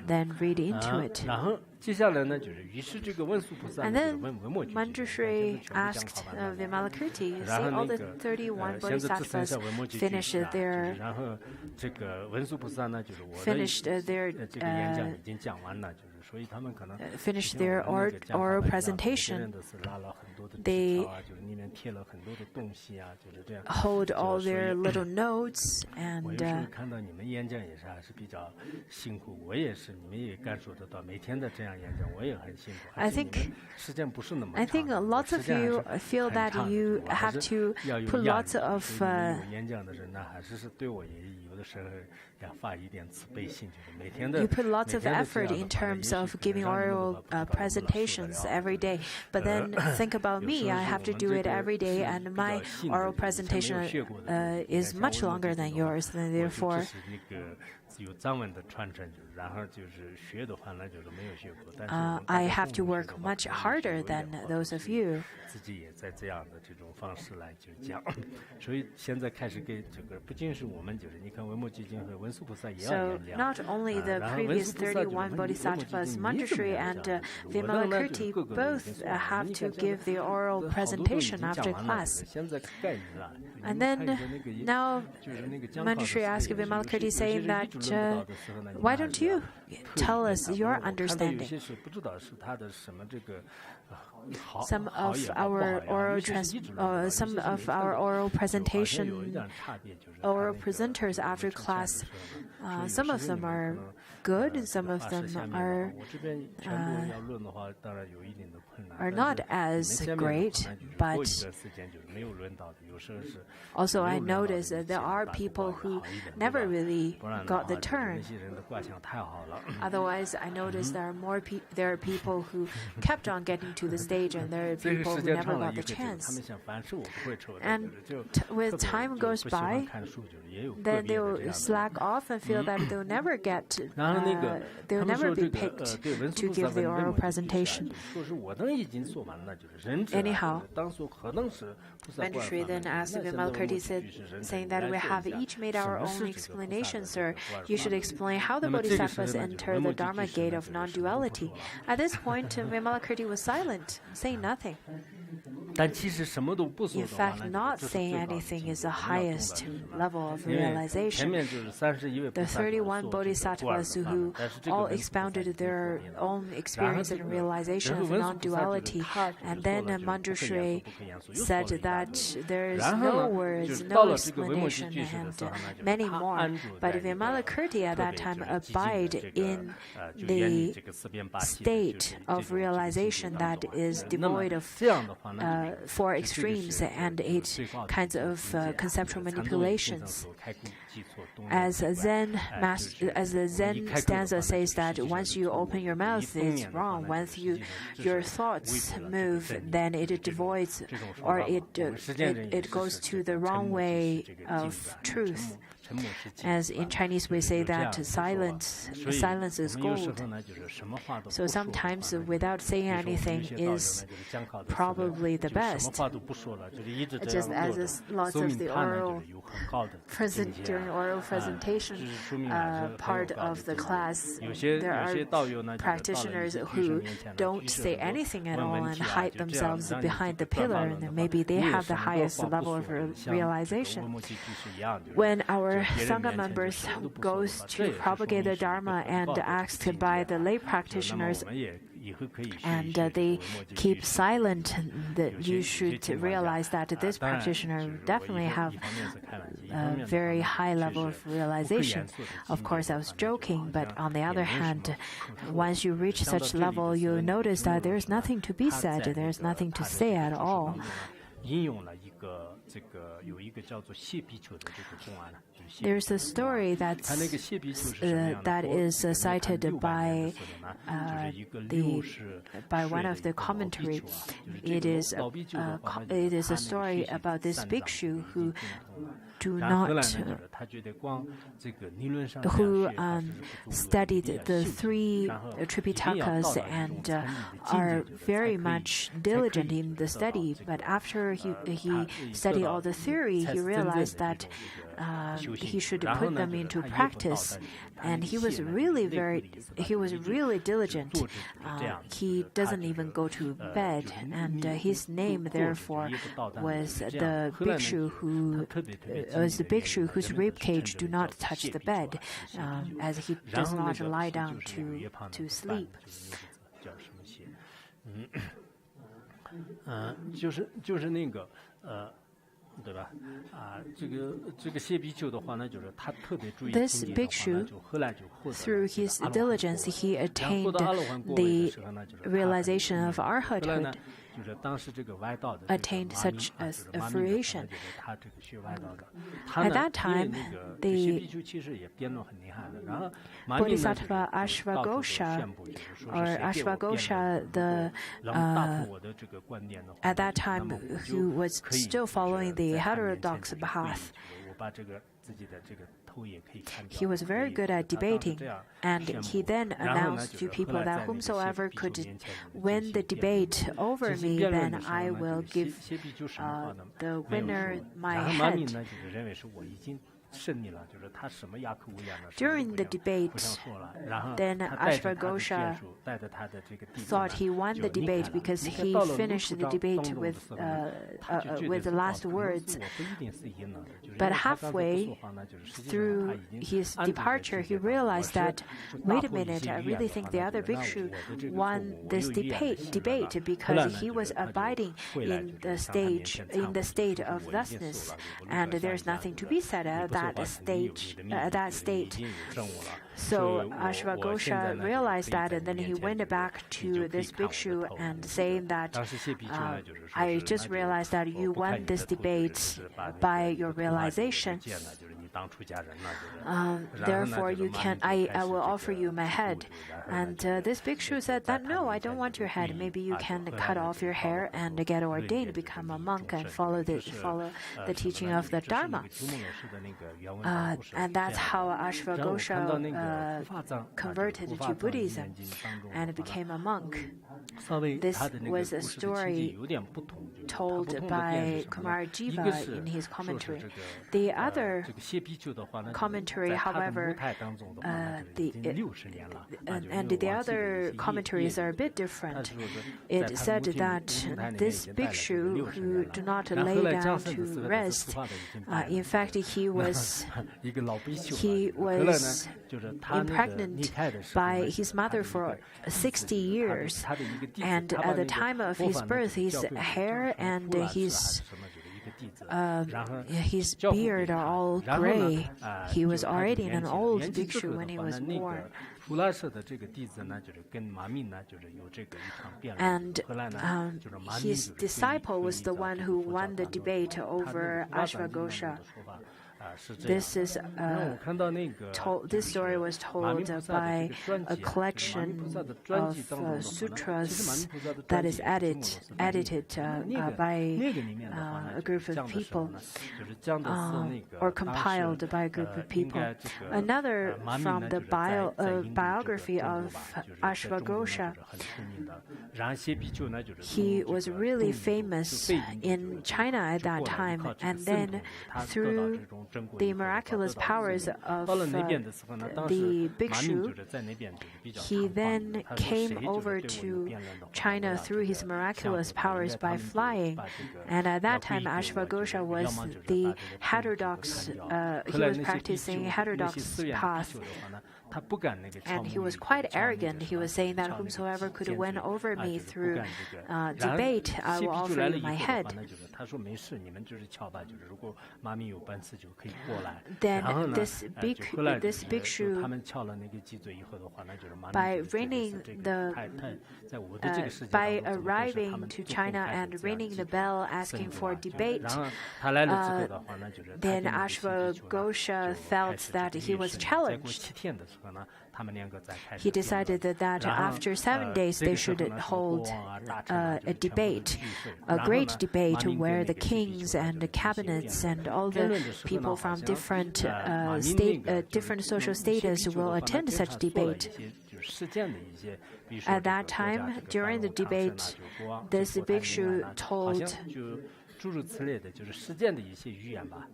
then read into it. And then Manjushri asked Vimalakirti, see, all the 31 bodhisattvas finished their oral presentation. They hold all their little notes and I think lots of you feel that you have to put lots of you put lots of effort in terms of giving oral presentations every day. But then think about me, I have to do it every day, and my oral presentation is much longer than yours, and therefore I have to work much harder than those of you. So not only the previous 31 bodhisattvas, Manjushri and Vimalakirti both have to give the oral presentation after class. And then now Manjushri asked Vimalakirti saying that, why don't you tell us your understanding? Some of our oral presenters after class, some of them are good and some of them are not as great, but also I noticed that there are people who never really got the turn. Otherwise, I noticed there are people who kept on getting to the stage, and there are people who never got the chance. And with time goes by, then they'll slack off and feel that they'll never be picked to give the oral presentation. Anyhow, Manjushri then asked Vimalakirti, saying that we have each made our own explanation, sir. You should explain how the bodhisattvas enter the Dharma gate of non-duality. At this point, Vimalakirti was silent, saying nothing. In fact, not saying anything is the highest level of realization. The 31 bodhisattvas who all expounded their own experience and realization of non-duality, and then Manjushri said that there is no words, no explanation, and many more. But Vimalakirti at that time abide in the state of realization that is devoid of four extremes, and it kinds of conceptual manipulations. As the Zen stanza says that once you open your mouth, it's wrong. Once your thoughts move, then it devoids, or it goes to the wrong way of truth. As in Chinese we say that silence is gold. So sometimes without saying anything is probably the best. Just as lots of the oral during oral presentation part of the class, there are practitioners who don't say anything at all and hide themselves behind the pillar, and maybe they have the highest level of realization. When our Sangha members goes to propagate the Dharma and asked by the lay practitioners, and they keep silent, that you should realize that this practitioner definitely have a very high level of realization. Of course, I was joking, but on the other hand, once you reach such level, you notice that there's nothing to be said, there's nothing to say at all. There's a story that is cited by one of the commentary. It is a story about this bhikshu who studied the three Tripitakas and are very much diligent in the study. But after he studied all the theory, he realized that he should put them into practice, and he was really diligent. He doesn't even go to bed, and his name therefore was the bhikshu whose rib cage do not touch the bed, as he does not lie down to sleep. 对吧？这个谢比丘的话呢，就是他特别注意 This bhikshu, through his diligence, he attained the realization of arhathood, attained such a fruition. At that time, the Bodhisattva Ashvagosha, at that time, who was still following the heterodox path, he was very good at debating, and he then announced to people that whomsoever could win the debate over me, then I will give the winner my head. During the debate, then Ashvagosha thought he won the debate because he finished the debate with the last words. But halfway through his departure, he realized that, wait a minute, I really think the other bhikshu won this debate because he was abiding in the state of thusness, and there's nothing to be said at that state. So Ashvagosha realized that, and then he went back to this bhikshu and saying that, I just realized that you won this debate by your realization. Therefore, I will offer you my head. And this bhikshu said that, no, I don't want your head. Maybe you can cut off your hair and get ordained, become a monk, and follow the teaching of the Dharma. And that's how Ashvagosha converted to Buddhism and became a monk. This was a story told by Kumar Jiva in his commentary. The other commentary, however, the other commentaries are a bit different. It said that this bhikshu who do not lay down to rest, in fact, he was impregnated by his mother for 60 years, and at the time of his birth, his hair and his his beard are all gray. He was already an old bhikshu when he was born. And his disciple was the one who won the debate over Ashvaghosha. This story was told by a collection of sutras that is edited by a group of people, or compiled by a group of people. Another from the biography of Ashvaghosha. He was really famous in China at that time, and then through the miraculous powers of the bhikshu, he then came over to China through his miraculous powers by flying. And at that time, Ashvaghosha was the heterodox, he was practicing heterodox path. And he was quite arrogant. He was saying that whomsoever could win over me through debate, I will offer you my head. Then this bhikshu, by arriving to China and ringing the bell asking for debate, then Ashvaghosha felt that he was challenged. He decided that after 7 days they should hold a debate, a great debate where the kings and the cabinets and all the people from different social status will attend such debate. At that time, during the debate, this bhikshu told.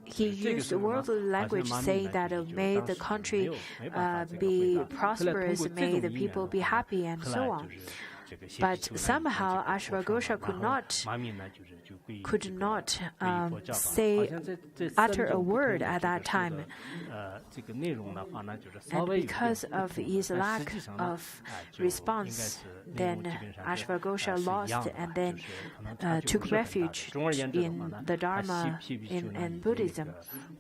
He used worldly language saying that may the country be prosperous, may the people be happy, and so on. But somehow Ashvaghosha could not utter a word at that time. And because of his lack of response, then Ashvaghosha lost and then took refuge in the Dharma in Buddhism.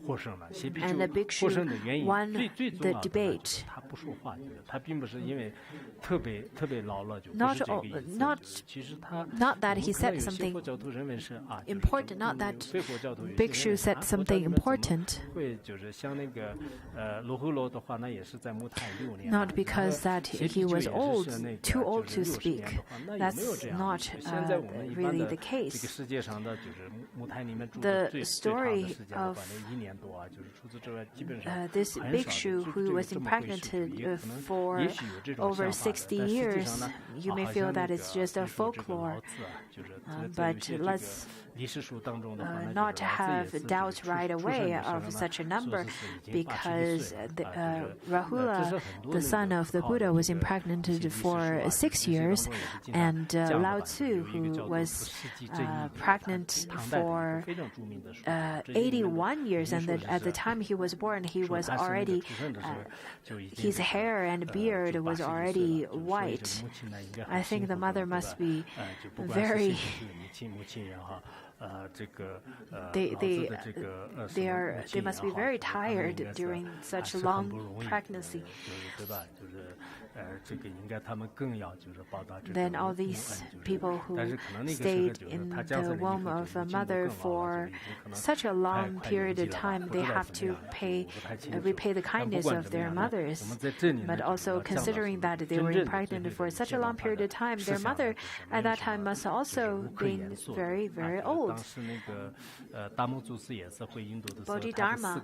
And the bhikshu won the debate. Not that he said something important, not that bhikshu said something important, not because that he was too old to speak. That's not really the case. The story of this bhikshu who was impregnated for over 60 years, you may feel that it's just a folklore, but let's not have doubts right away of such a number, because Rahula, the son of the Buddha, was impregnated for 6 years, and Lao Tzu, who was pregnant for 81 years, and at the time he was born, he was already his hair and beard was already white. I think the mother must be very they must be very tired during such long pregnancy. Then all these people who stayed in the womb of a mother for such a long period of time, they have to repay the kindness of their mothers. But also considering that they were impregnated for such a long period of time, their mother at that time must also been very, very old. Bodhidharma,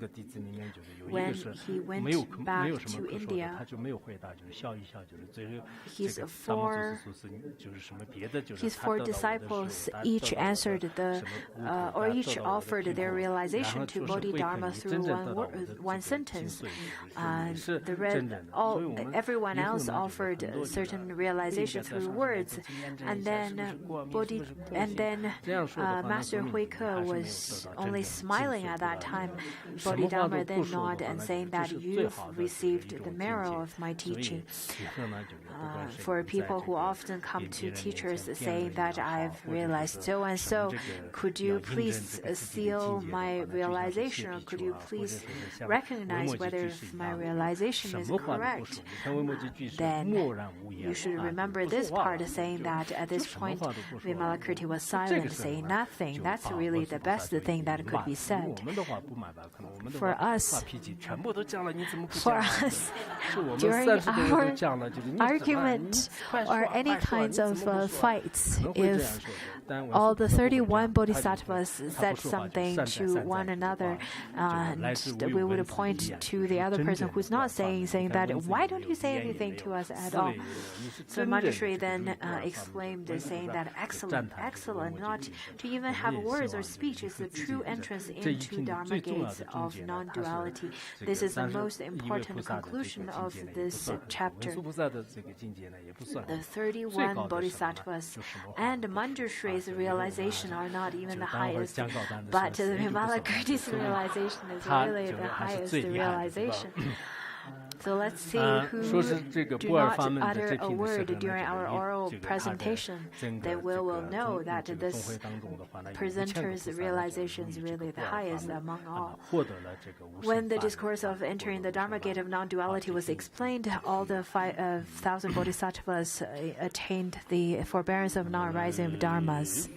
when he went back to India, his four disciples each answered each offered their realization to Bodhidharma through one sentence. Everyone else offered certain realization through words, and then Master Huike was only smiling at that time. Bodhidharma then nodded and saying that you've received the marrow of my teaching. For people who often come to teachers saying that I've realized so and so, could you please seal my realization, or could you please recognize whether my realization is correct? Then you should remember this part, saying that at this point Vimalakirti was silent, saying nothing. That's really the best thing that could be said. For us, during our argument or any kinds of fights, if all the 31 bodhisattvas said something to one another, and we would point to the other person who's not saying that, why don't you say anything to us at all? So Manjushri then exclaimed, saying that excellent, not to even have words or speech is the true entrance into Dharma gates of non-duality. This is the most important conclusion of this chapter. The 31 bodhisattvas and Manjushri's realization are not even the highest, but the Vimalakirti's realization is really the highest realization. So let's see who do not utter a word during our oral presentation. Then we will know that this presenter's realization is really the highest among all. When the discourse of entering the Dharma gate of non-duality was explained, all the 5,000 bodhisattvas attained the forbearance of non-arising of dharmas.